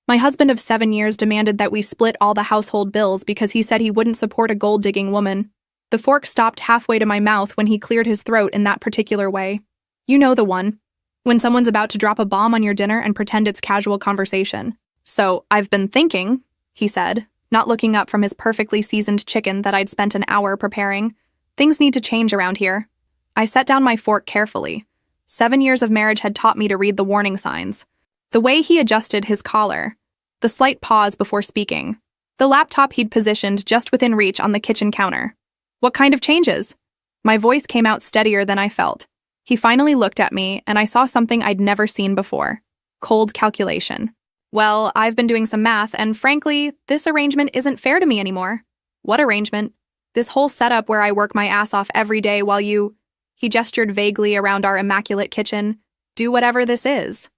My husband of 7 years demanded that we split all the household bills because he said he wouldn't support a gold-digging woman. The fork stopped halfway to my mouth when he cleared his throat in that particular way. You know the one. When someone's about to drop a bomb on your dinner and pretend it's casual conversation. So, I've been thinking, he said, not looking up from his perfectly seasoned chicken that I'd spent an hour preparing. Things need to change around here. I set down my fork carefully. 7 years of marriage had taught me to read the warning signs. The way he adjusted his collar. The slight pause before speaking. The laptop he'd positioned just within reach on the kitchen counter. What kind of changes? My voice came out steadier than I felt. He finally looked at me, and I saw something I'd never seen before. Cold calculation. Well, I've been doing some math, and frankly, this arrangement isn't fair to me anymore. What arrangement? This whole setup where I work my ass off every day while you... He gestured vaguely around our immaculate kitchen. Do whatever this is.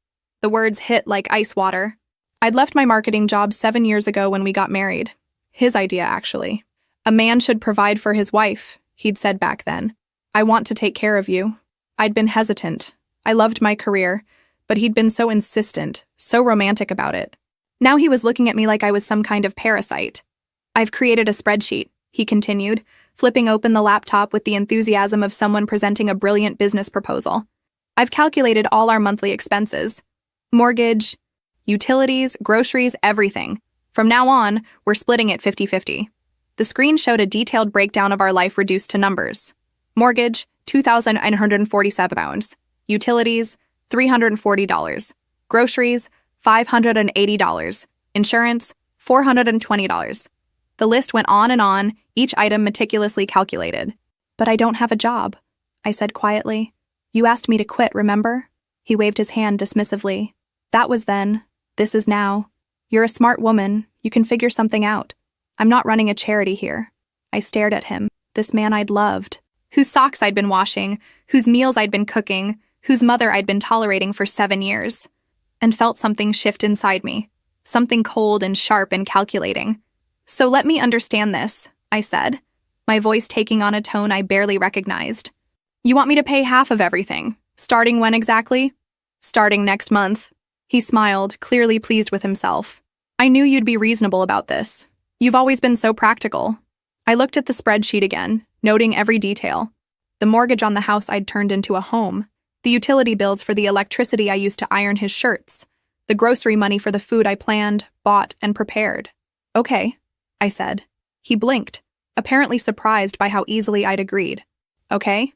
The words hit like ice water. I'd left my marketing job 7 years ago when we got married. His idea, actually. A man should provide for his wife, he'd said back then. I want to take care of you. I'd been hesitant. I loved my career, but he'd been so insistent, so romantic about it. Now he was looking at me like I was some kind of parasite. I've created a spreadsheet, he continued, flipping open the laptop with the enthusiasm of someone presenting a brilliant business proposal. I've calculated all our monthly expenses. Mortgage, utilities, groceries, everything. From now on, we're splitting it 50-50. The screen showed a detailed breakdown of our life reduced to numbers. Mortgage, £2,947. Utilities, $340. Groceries, $580. Insurance, $420. The list went on and on, each item meticulously calculated. But I don't have a job, I said quietly. You asked me to quit, remember? He waved his hand dismissively. That was then. This is now. You're a smart woman. You can figure something out. I'm not running a charity here. I stared at him, this man I'd loved, whose socks I'd been washing, whose meals I'd been cooking, whose mother I'd been tolerating for 7 years, and felt something shift inside me, something cold and sharp and calculating. So let me understand this, I said, my voice taking on a tone I barely recognized. You want me to pay half of everything, starting when exactly? Starting next month. He smiled, clearly pleased with himself. I knew you'd be reasonable about this. You've always been so practical. I looked at the spreadsheet again, noting every detail. The mortgage on the house I'd turned into a home, the utility bills for the electricity I used to iron his shirts, the grocery money for the food I planned, bought, and prepared. Okay, I said. He blinked, apparently surprised by how easily I'd agreed. Okay?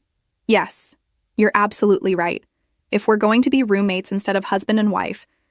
Yes, you're absolutely right. If we're going to be roommates instead of husband and wife,